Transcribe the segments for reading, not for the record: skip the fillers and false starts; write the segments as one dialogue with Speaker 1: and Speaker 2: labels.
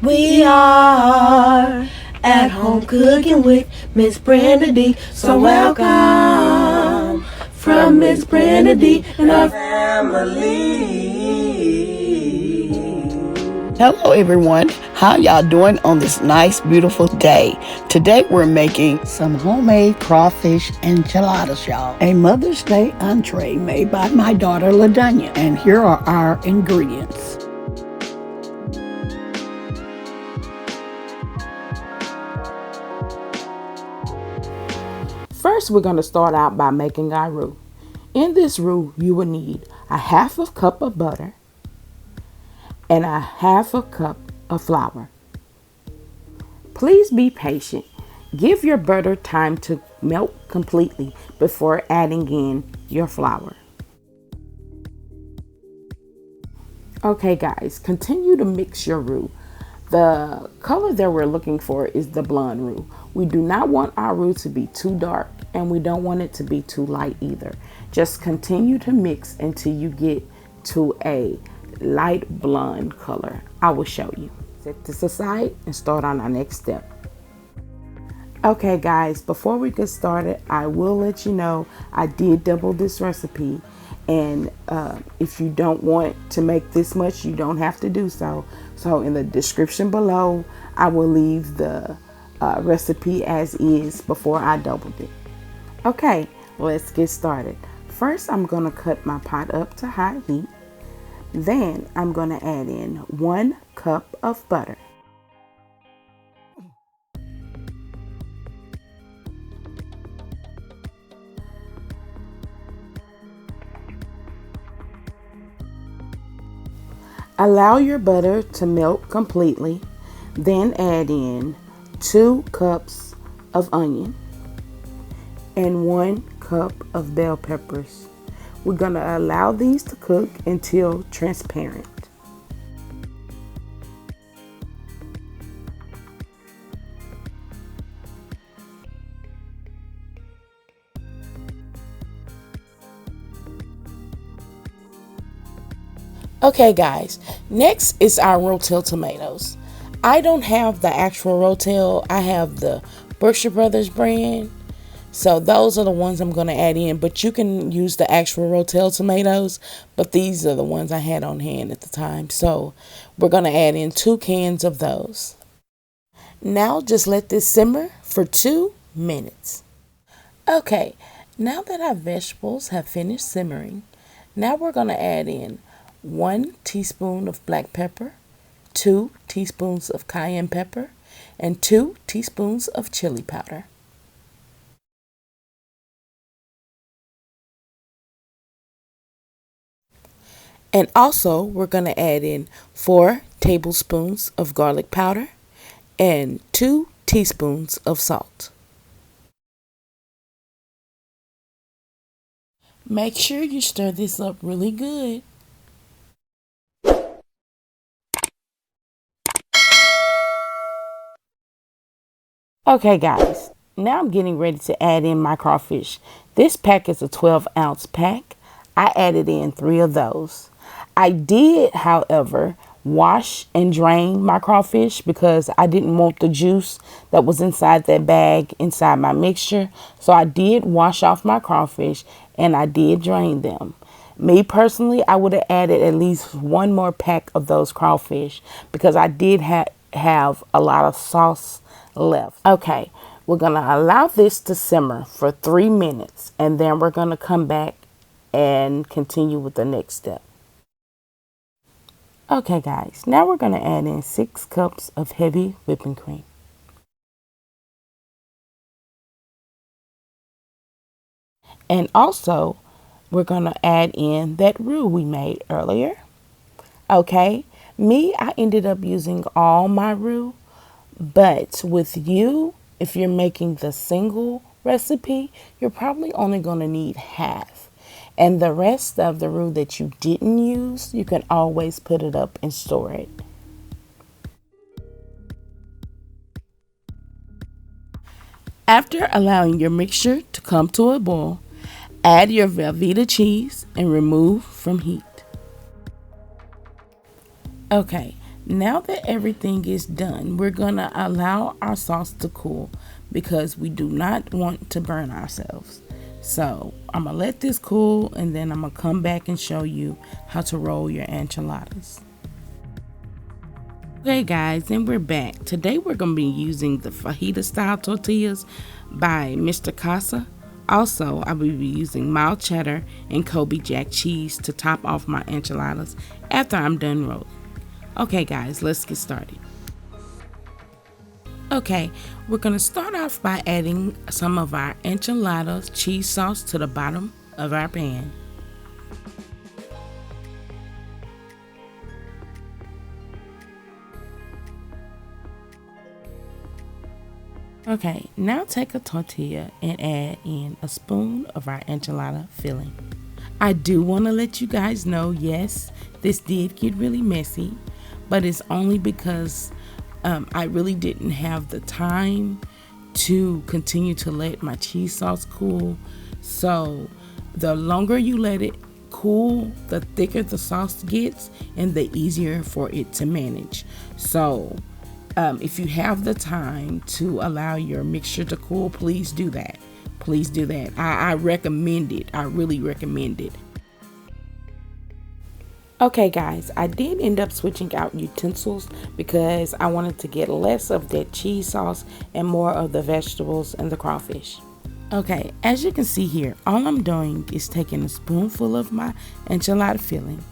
Speaker 1: We are at home cooking with Miss Brenda D. So welcome from Miss Brenda D and our family.
Speaker 2: Hello everyone, how y'all doing on this nice beautiful day? Today we're making some homemade crawfish enchiladas, y'all. A Mother's Day entree made by my daughter LaDonia. And here are our ingredients.
Speaker 3: First, we're going to start out by making our roux. In this roux, you will need a half a cup of butter and a half a cup of flour. Please be patient. Give your butter time to melt completely before adding in your flour. Okay guys, continue to mix your roux. The color that we're looking for is the blonde roux. We do not want our roux to be too dark and we don't want it to be too light either. Just continue to mix until you get to a light blonde color. I will show you. Set this aside and start on our next step. Okay guys, before we get started, I will let you know I did double this recipe, and if you don't want to make this much, you don't have to do so. So in the description below, I will leave the recipe as is before I doubled it. Okay, let's get started. First, I'm gonna cut my pot up to high heat. Then I'm going to add in 1 cup of butter. Allow your butter to melt completely. Then add in 2 cups of onion and 1 cup of bell peppers. We're going to allow these to cook until transparent. Okay guys, next is our Rotel tomatoes. I don't have the actual Rotel, I have the Bursha Brothers brand. So those are the ones I'm going to add in, but you can use the actual Rotel tomatoes, but these are the ones I had on hand at the time. So we're going to add in 2 cans of those. Now just let this simmer for 2 minutes. Okay, now that our vegetables have finished simmering, now we're going to add in 1 teaspoon of black pepper, 2 teaspoons of cayenne pepper, and 2 teaspoons of chili powder. And also, we're going to add in 4 tablespoons of garlic powder and 2 teaspoons of salt. Make sure you stir this up really good. Okay guys, now I'm getting ready to add in my crawfish. This pack is a 12-ounce pack. I added in 3 of those. I did, however, wash and drain my crawfish because I didn't want the juice that was inside that bag inside my mixture. So I did wash off my crawfish and I did drain them. Me personally, I would have added at least 1 more pack of those crawfish because I did have a lot of sauce left. Okay, we're going to allow this to simmer for 3 minutes and then we're going to come back and continue with the next step. Okay guys, now we're going to add in 6 cups of heavy whipping cream. And also, we're going to add in that roux we made earlier. Okay, I ended up using all my roux, but with you, if you're making the single recipe, you're probably only going to need half. And the rest of the roux that you didn't use, you can always put it up and store it. After allowing your mixture to come to a boil, add your Velveeta cheese and remove from heat. Okay, Now that everything is done, we're gonna allow our sauce to cool because we do not want to burn ourselves. So I'm gonna let this cool and then I'm gonna come back and show you how to roll your enchiladas. Okay guys, and we're back. Today we're gonna be using the fajita style tortillas by Mr. Casa. Also, I will be using mild cheddar and Kobe Jack cheese to top off my enchiladas after I'm done rolling. Okay guys, let's get started. Okay, we're gonna start off by adding some of our enchiladas cheese sauce to the bottom of our pan. Okay, now take a tortilla and add in a spoon of our enchilada filling. I do want to let you guys know, yes, this did get really messy, but it's only because I really didn't have the time to continue to let my cheese sauce cool. So the longer you let it cool, the thicker the sauce gets and the easier for it to manage. So if you have the time to allow your mixture to cool, please do that. Please do that. I recommend it. I really recommend it. Okay guys, I did end up switching out utensils because I wanted to get less of that cheese sauce and more of the vegetables and the crawfish. Okay, as you can see here, all I'm doing is taking a spoonful of my enchilada filling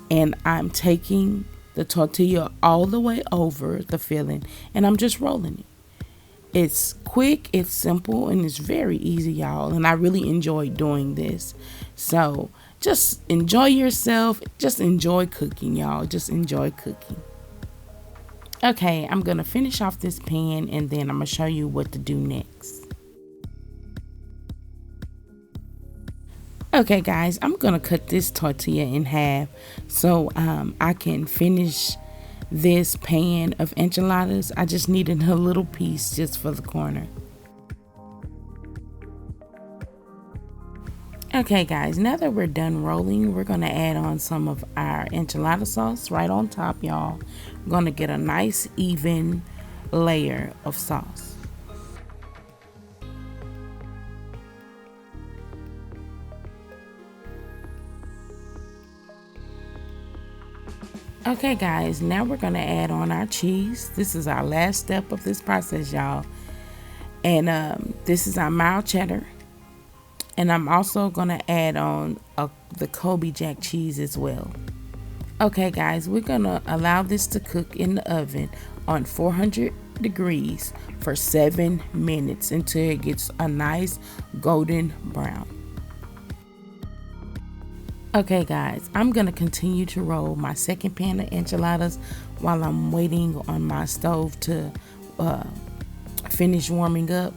Speaker 3: and I'm taking the tortilla all the way over the filling and I'm just rolling it. It's quick, it's simple, and it's very easy, y'all, and I really enjoy doing this. So just enjoy yourself. Just enjoy cooking, y'all. Just enjoy cooking. Okay, I'm gonna finish off this pan and then I'm gonna show you what to do next. Okay guys, I'm gonna cut this tortilla in half so I can finish this pan of enchiladas. I just needed a little piece just for the corner. Okay guys, now that we're done rolling, we're gonna add on some of our enchilada sauce right on top, y'all. We're gonna get a nice even layer of sauce. Okay guys, now we're gonna add on our cheese. This is our last step of this process, y'all. And this is our mild cheddar. And I'm also gonna add on the Kobe Jack cheese as well. Okay guys, we're gonna allow this to cook in the oven on 400 degrees for 7 minutes until it gets a nice golden brown. Okay guys, I'm gonna continue to roll my second pan of enchiladas while I'm waiting on my stove to finish warming up.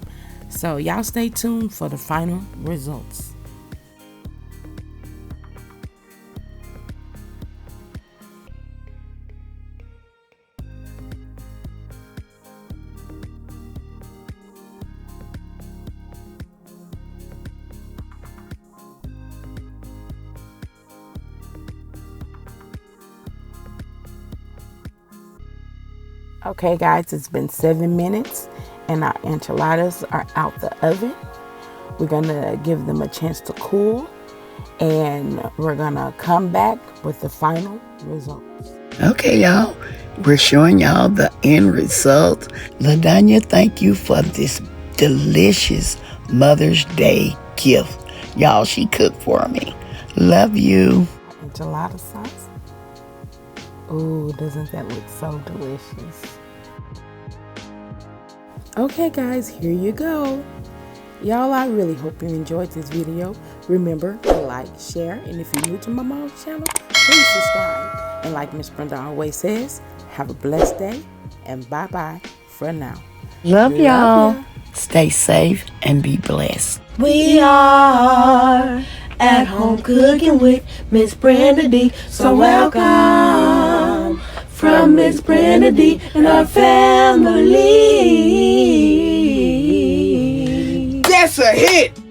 Speaker 3: So y'all stay tuned for the final results. Okay guys, it's been 7 minutes and our enchiladas are out the oven. We're gonna give them a chance to cool and we're gonna come back with the final results.
Speaker 2: Okay, y'all, we're showing y'all the end result. LaDanya, thank you for this delicious Mother's Day gift. Y'all, she cooked for me. Love you.
Speaker 3: Enchilada sauce. Ooh, doesn't that look so delicious? Okay guys, here you go. Y'all, I really hope you enjoyed this video. Remember to like, share, and if you're new to my mom's channel, please subscribe. And like Miss Brenda always says, have a blessed day and bye-bye for now.
Speaker 2: Love y'all. Stay safe and be blessed.
Speaker 1: We are at home cooking with Miss Brenda D. So welcome from Miss Brenda D and our family.
Speaker 4: That's a hit!